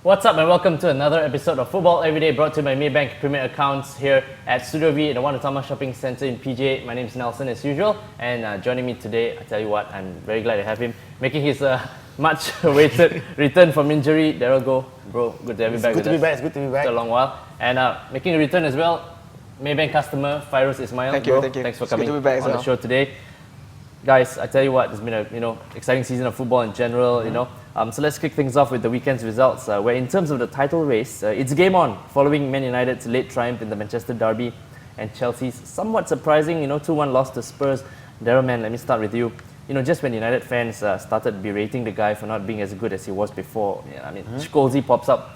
What's up and welcome to another episode of Football Everyday brought to you by Maybank Premier Accounts here at Studio V in the Wanatama Shopping Centre in PJ. My name is Nelsen as usual, and joining me today, I tell you what, I'm very glad to have him making his much awaited return from injury. Daryl Goh, bro, good to have you back with us. It's good to be back. It's a long while. And making a return as well, Maybank customer Fairuz Ismail. Thank bro, you. Thanks for It's coming good to be back on the show today. Guys, I tell you what, it's been a exciting season of football in general. So let's kick things off with the weekend's results. Where in terms of the title race, it's game on following Man United's late triumph in the Manchester derby and Chelsea's somewhat surprising 2-1 loss to Spurs. Daryl, man, let me start with you. Just when United fans started berating the guy for not being as good as he was before, Scholesy pops up,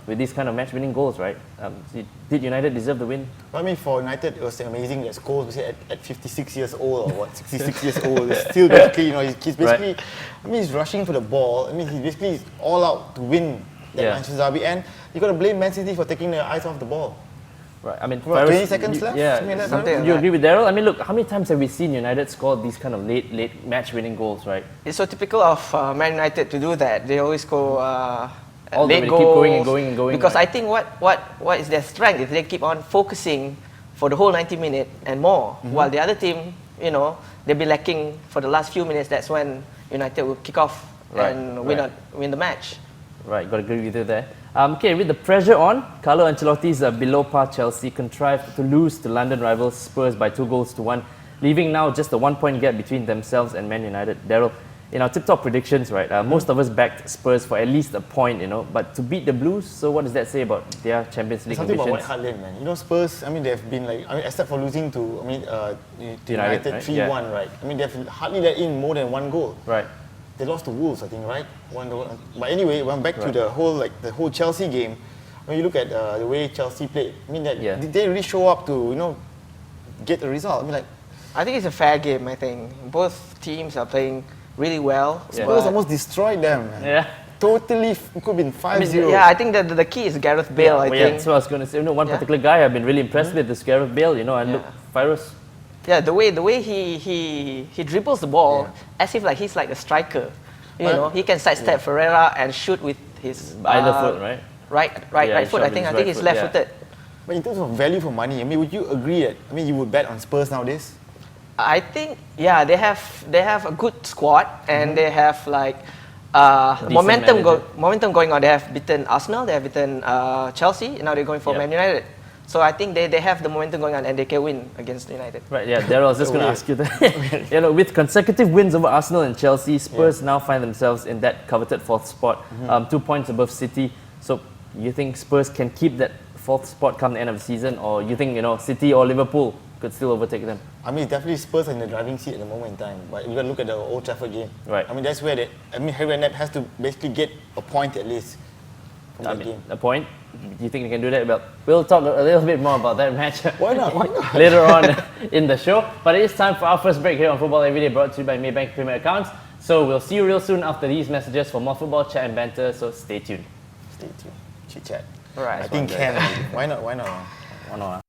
with these kind of match-winning goals, right? Did United deserve the win? I mean, for United, it was amazing that Scholes at 56 years old or 66 years old, he's still basically, he's basically, right. He's rushing for the ball. He's basically all out to win that Manchester derby, and you got to blame Man City for taking their eyes off the ball. Right. I mean, 20 seconds left. Yeah. Something you agree with Daryl? I mean, look, how many times have we seen United score these kind of late match-winning goals, right? It's so typical of Man United to do that. They always go all late the way, goals. keep going and going. Because right? I think what is their strength is they keep on focusing for the whole 90 minutes and more. While the other team, they'll be lacking for the last few minutes. That's when United will kick off and win the match. Right, got to agree with you there. Okay, with the pressure on, Carlo Ancelotti's below par Chelsea contrived to lose to London rivals Spurs by 2-1, leaving now just a 1-point gap between themselves and Man United. Daryl, in our tip-top predictions, right, most of us backed Spurs for at least a point, but to beat the Blues, so what does that say about their Champions League Something ambitions? about White Hart Lane, man. Spurs, they've been except for losing to United 3-1, right? They've hardly let in more than one goal. Right. They lost to Wolves, I think, right? But anyway, when back to the whole Chelsea game, when you look at the way Chelsea played, did they really show up to get the result? I think it's a fair game. I think both teams are playing really well. Spurs almost destroyed them, man. Yeah. Totally, it could have been 5-0. I think that the key is Gareth Bale. I think. That's what I was going to say. One particular guy I've been really impressed with is Gareth Bale. And look, Fairuz. Yeah, the way he dribbles the ball as if he's like a striker. He can sidestep Ferreira and shoot with his either foot, right? Right foot. I think he's left-footed. But in terms of value for money, would you agree that you would bet on Spurs nowadays? I think they have a good squad and they have momentum going on. They have beaten Arsenal, they have beaten Chelsea, and now they're going for Man United. So I think they have the momentum going on and they can win against United. Right, Daryl, I was just going to ask you that. With consecutive wins over Arsenal and Chelsea, Spurs now find themselves in that coveted fourth spot, 2 points above City. So you think Spurs can keep that fourth spot come the end of the season, or you think City or Liverpool could still overtake them? Definitely Spurs are in the driving seat at the moment in time. But you got to look at the Old Trafford game. Right. That's where Harry Redknapp has to basically get a point at least from that game. A point? Do you think they can do that? Well, we'll talk a little bit more about that match Why not? later on in the show. But it is time for our first break here on Football Everyday, brought to you by Maybank Premier Accounts. So we'll see you real soon after these messages for more football chat and banter. So stay tuned. Stay tuned. Chit chat. All right. I think can. Why not? Why not?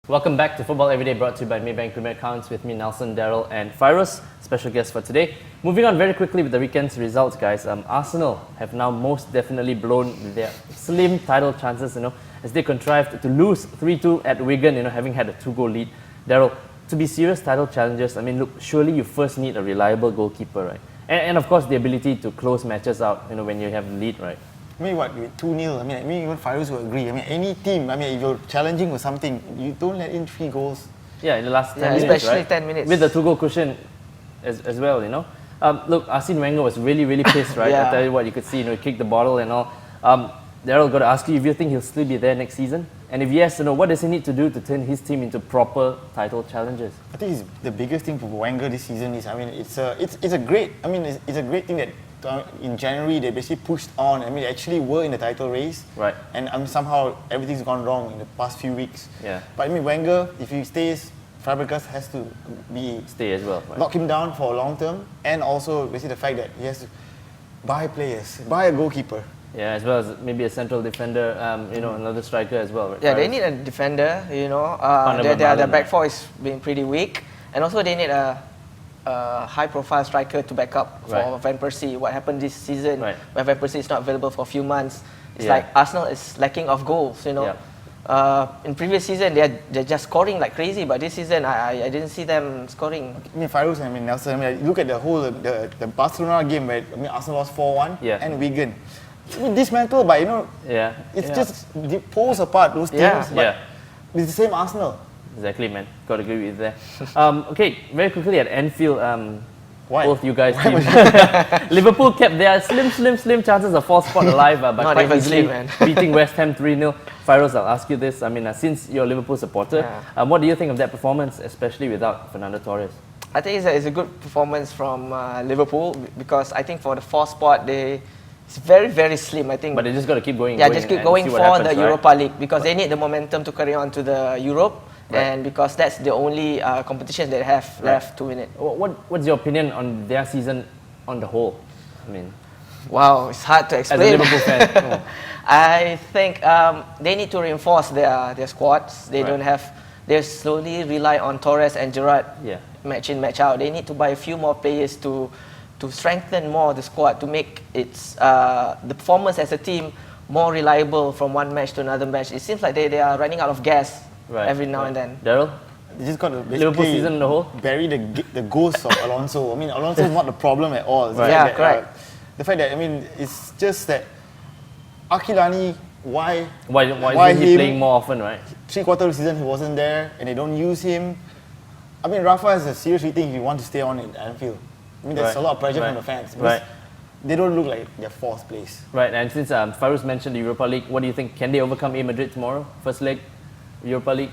Welcome back to Football Everyday, brought to you by Maybank Premier Accounts with me, Nelsen, Daryl, and Fairuz, special guest for today. Moving on very quickly with the weekend's results, guys. Arsenal have now most definitely blown their slim title chances, as they contrived to lose 3-2 at Wigan, having had a 2-goal lead. Daryl, to be serious title challengers, look, surely you first need a reliable goalkeeper, right? And of course, the ability to close matches out, when you have the lead, right? With 2-0, even Fairuz will agree. Any team, if you're challenging for something, you don't let in 3 goals. Yeah, in the last 10 minutes, especially right? 10 minutes. With the 2-goal cushion as well, Look, Arsene Wenger was really pissed, right? Yeah. I tell you what, you could see, he kicked the bottle and all. Daryl, got to ask you if you think he'll still be there next season, and if yes, what does he need to do to turn his team into proper title challengers? I think the biggest thing for Wenger this season is, it's a great thing that in January they basically pushed on. They actually were in the title race, right? And somehow everything's gone wrong in the past few weeks. Yeah. But Wenger, if he stays, Fabregas has to stay as well. Right? Lock him down for long term, and also basically the fact that he has to buy players, buy a goalkeeper. Yeah, as well as maybe a central defender, another striker as well. Right? Yeah, they need a defender. Their back four is being pretty weak, and also they need a high-profile striker to back up for Van Persie. What happened this season when Van Persie is not available for a few months? It's like Arsenal is lacking of goals. In previous season they're just scoring like crazy, but this season I didn't see them scoring. Fairuz, Nelsen. Look at the whole the Barcelona game where Arsenal lost 4-1 and Wigan. Dismantled by it's just pulls apart those teams. But it's the same Arsenal. Exactly, man. Got to agree with that. Okay, very quickly at Anfield. Both you guys teams. Liverpool kept their slim chances of fourth spot alive, but not quite even easily slim, man. beating West Ham 3-0. Fairuz, I'll ask you this. Since you're a Liverpool supporter, what do you think of that performance, especially without Fernando Torres? I think it's a good performance from Liverpool, because I think for the fourth spot it's very slim, I think. But they just got to keep going. Yeah, just keep going for the Europa League, because they need the momentum to carry on to the Europe. And because that's the only competition they have left to win it. What's your opinion on their season on the whole? Wow, it's hard to explain. As a Liverpool fan, I think they need to reinforce their squads. They don't have. They slowly rely on Torres and Gerrard. Match in, match out. They need to buy a few more players to strengthen more the squad, to make its the performance as a team more reliable from one match to another match. It seems like they are running out of gas. Every now and then. Daryl? You just got to Liverpool season in the whole? Bury the ghost of Alonso. Alonso is not the problem at all. Correct. The fact that, it's just that Akilani, why isn't he playing more often, right? 3/4 of the season he wasn't there and they don't use him. Rafa has a serious rating if you want to stay on in Anfield. There's a lot of pressure from the fans. They don't look like they're fourth place. Right, and since Fairuz mentioned the Europa League, what do you think? Can they overcome A Madrid tomorrow? First leg? Europa League?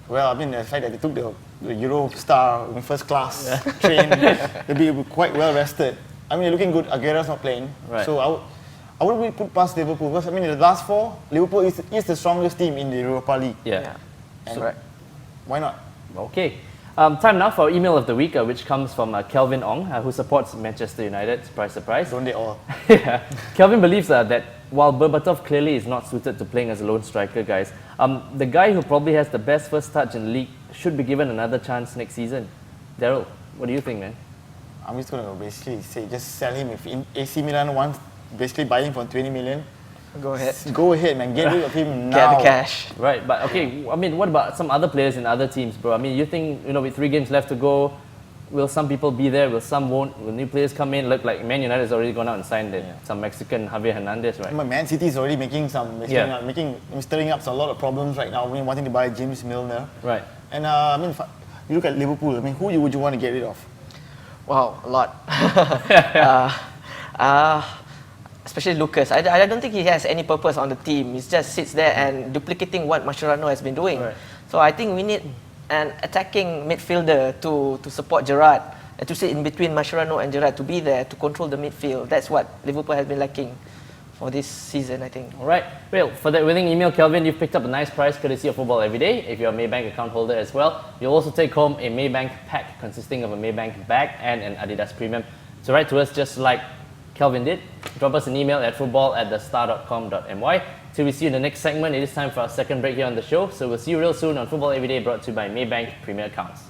Well, the fact that they took the Euro star in first class train, they'll be quite well rested. They're looking good. Aguero's not playing. So I wouldn't really put past Liverpool, because in the last four, Liverpool is the strongest team in the Europa League. And why not? Okay. Time now for our email of the week, which comes from Kelvin Ong, who supports Manchester United. Surprise, surprise. Don't they all? Kelvin believes that while Berbatov clearly is not suited to playing as a lone striker, guys, the guy who probably has the best first touch in the league should be given another chance next season. Daryl, what do you think, man? I'm just going to basically say, just sell him. If AC Milan wants, basically buy him for 20 million. Go ahead. Go ahead, man. Get rid of him now. Get the cash. Right, but okay, what about some other players in other teams, bro? You think, with 3 games left to go, will some people be there? Will some won't? Will new players come in? Look like Man United has already gone out and signed some Mexican Javier Hernandez, right? Man City is already stirring up a lot of problems right now. Wanting to buy James Milner. Right. And you look at Liverpool. Who would you want to get rid of? Wow, a lot. Especially Lucas. I don't think he has any purpose on the team. He just sits there and duplicating what Mascherano has been doing. Right. So I think we need an attacking midfielder to support Gerrard, and to sit in between Mascherano and Gerrard, to be there to control the midfield. That's what Liverpool has been lacking for this season, I think. All right. Well, for that winning email, Kelvin, you've picked up a nice prize courtesy of Football Everyday. If you're a Maybank account holder as well, you'll also take home a Maybank pack consisting of a Maybank bag and an Adidas Premium. So write to us just like Kelvin did. Drop us an email at football@thestar.com.my. Till we see you in the next segment, it is time for our second break here on the show. So we'll see you real soon on Football Everyday, brought to you by Maybank Premier Accounts.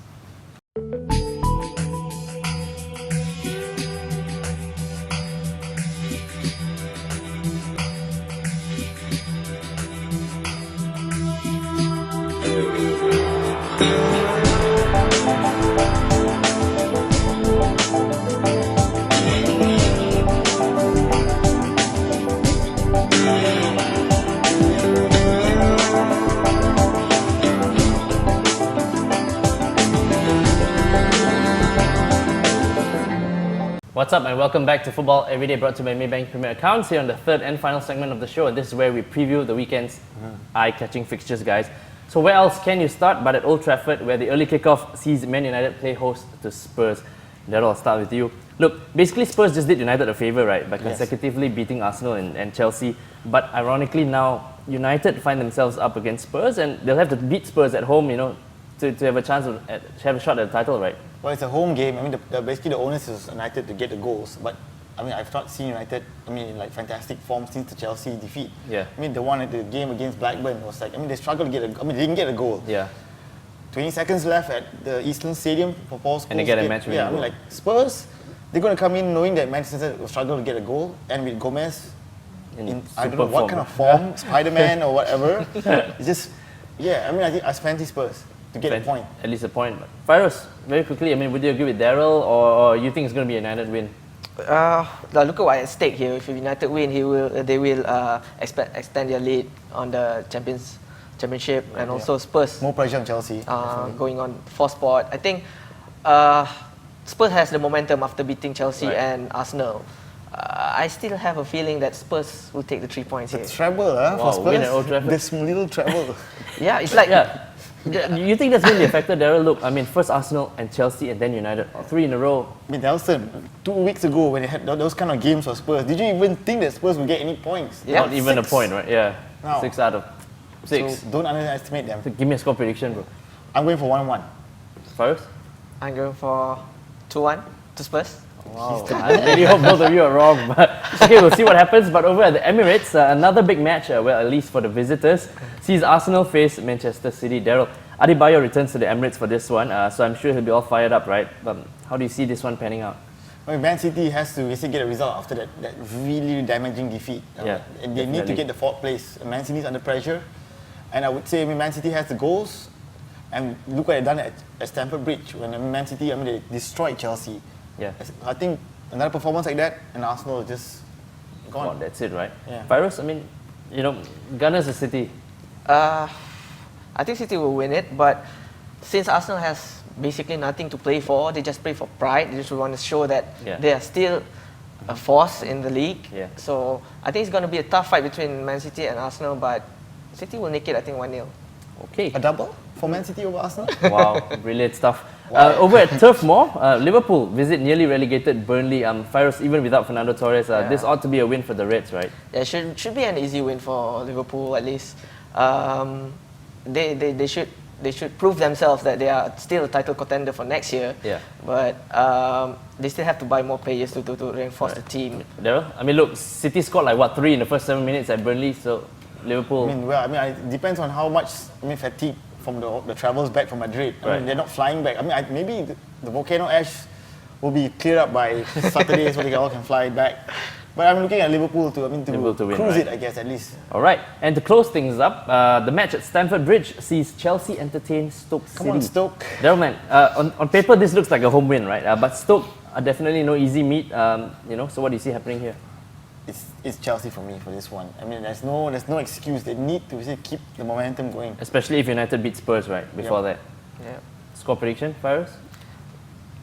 What's up and welcome back to Football Everyday, brought to you by Maybank Premier Accounts, here on the third and final segment of the show. And this is where we preview the weekend's eye-catching fixtures, guys. So where else can you start but at Old Trafford, where the early kickoff sees Man United play host to Spurs. Daryl, I'll start with you. Look, basically Spurs just did United a favour, right, by consecutively beating Arsenal and Chelsea. But ironically now, United find themselves up against Spurs, and they'll have to beat Spurs at home, to have a chance to have a shot at the title, right? Well, it's a home game. I mean, basically the onus is United to get the goals. But I mean, I've not seen United, in like fantastic form since the Chelsea defeat. Yeah. I mean, the one at the game against Blackburn was like, they struggled to get they didn't get a goal. Yeah. 20 seconds left at the Eastern Stadium for Paul Scholes. And they get a match winning Yeah, goal. like Spurs, they're going to come in knowing that Manchester United will struggle to get a goal, and with Gomez in I don't know what kind of form, Spider-Man or whatever. It's just, I think I fancy Spurs to get a point. At least a point. Fairuz, very quickly, would you agree with Daryl, or you think it's going to be a United win? Look at what's at stake here. If United win, they will extend their lead on the championship, and also Spurs More pressure on Chelsea. going on fourth spot. I think Spurs has the momentum after beating Chelsea and Arsenal. I still have a feeling that Spurs will take the 3 points here. Treble, for Spurs. Win at Old Trafford. This little treble. Yeah, it's like You think that's going to be a factor, Daryl? Look, first Arsenal and Chelsea and then United, 3 in a row. Nelsen, 2 weeks ago when they had those kind of games for Spurs, did you even think that Spurs would get any points? Yeah. Not even a point, right? Yeah. No. 6 out of 6. So don't underestimate them. So give me a score prediction, bro. I'm going for 1-1. Fairuz? I'm going for 2-1 to Spurs. Wow. I really hope both of you are wrong. But okay, we'll see what happens. But over at the Emirates, another big match, at least for the visitors, sees Arsenal face Manchester City. Daryl, Adebayo returns to the Emirates for this one, so I'm sure he'll be all fired up, right? How do you see this one panning out? Man City has to basically get a result after that really damaging defeat. And they need to get the fourth place. Man City is under pressure. And I would say Man City has the goals. And look what they've done at Stamford Bridge when Man City, they destroyed Chelsea. Yeah. I think another performance like that, and Arsenal is just gone. Well, that's it, right? Yeah. Fairuz, Gunners are City. I think City will win it, but since Arsenal has basically nothing to play for, they just play for pride. They just want to show that they are still a force in the league. Yeah. So I think it's going to be a tough fight between Man City and Arsenal, but City will nick it, I think, 1-0. Okay. A double for Man City over Arsenal? Wow, brilliant stuff. Over at Turf Moor, Liverpool visit nearly relegated Burnley. Fairuz, even without Fernando Torres, this ought to be a win for the Reds, right? Yeah, should be an easy win for Liverpool at least. They should prove themselves that they are still a title contender for next year. Yeah. But they still have to buy more players to reinforce the team. Daryl, look, City scored 3 in the first 7 minutes at Burnley, so Liverpool. It depends on how much fatigue from the travels back from Madrid. They're not flying back. Maybe the volcano ash will be cleared up by Saturday so they all can fly back. But I'm looking at Liverpool to win, cruise it, I guess, at least. All right, and to close things up, the match at Stamford Bridge sees Chelsea entertain Stoke City. Come on, Stoke. Daryl, man, on paper this looks like a home win, right? But Stoke are definitely no easy meet. So what do you see happening here? It's Chelsea for me for this one. There's no excuse. They need to keep the momentum going. Especially if United beat Spurs, right? Before that. Yeah. Score prediction, Fairuz?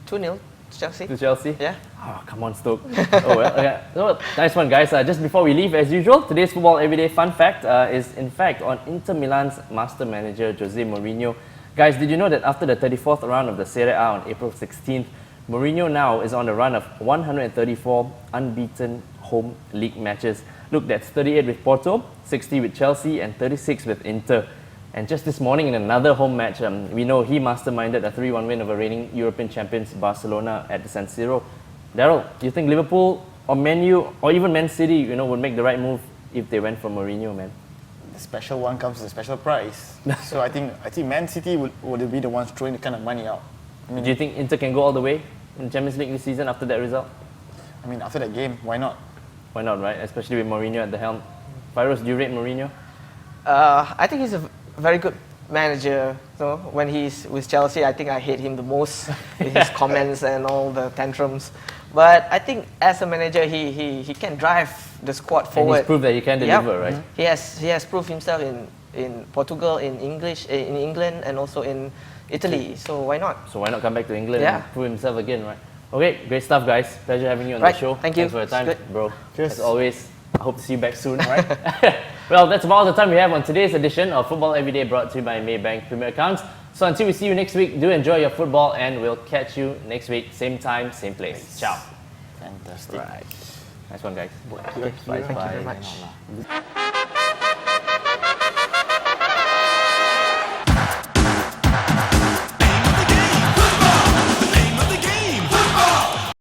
2-0 to Chelsea. To Chelsea? Yeah. Oh, come on, Stoke. Oh, well. Okay. So, nice one, guys. Just before we leave, as usual, today's Football Everyday fun fact is, in fact, on Inter Milan's master manager, Jose Mourinho. Guys, did you know that after the 34th round of the Serie A on April 16th, Mourinho now is on a run of 134 unbeaten home league matches. Look, that's 38 with Porto, 60 with Chelsea, and 36 with Inter. And just this morning in another home match, we know he masterminded a 3-1 win over reigning European champions Barcelona at the San Siro. Daryl, do you think Liverpool or Man U or even Man City, would make the right move if they went for Mourinho, man? The special one comes with a special price. So I think Man City would be the ones throwing the kind of money out. Do you think Inter can go all the way in the Champions League this season after that result? After that game, why not? Why not, right? Especially with Mourinho at the helm. Fairuz, do you rate Mourinho? I think he's a very good manager. So when he's with Chelsea, I think I hate him the most with his comments and all the tantrums. But I think as a manager, he can drive the squad forward. And he's proved that he can deliver, right? He has proved himself in Portugal, in England, and also in Italy. So why not? So why not come back to England and prove himself again, right? Okay, great stuff, guys. Pleasure having you on Right, the show. thank you. Thanks for your time, Good. bro. Cheers. As always, I hope to see you back soon, right? Well, that's about all the time we have on today's edition of Football Everyday, brought to you by Maybank Premier Accounts. So until we see you next week, do enjoy your football, and we'll catch you next week, same time, same place. Ciao. Fantastic. Right. Nice one, guys. Thank you very much.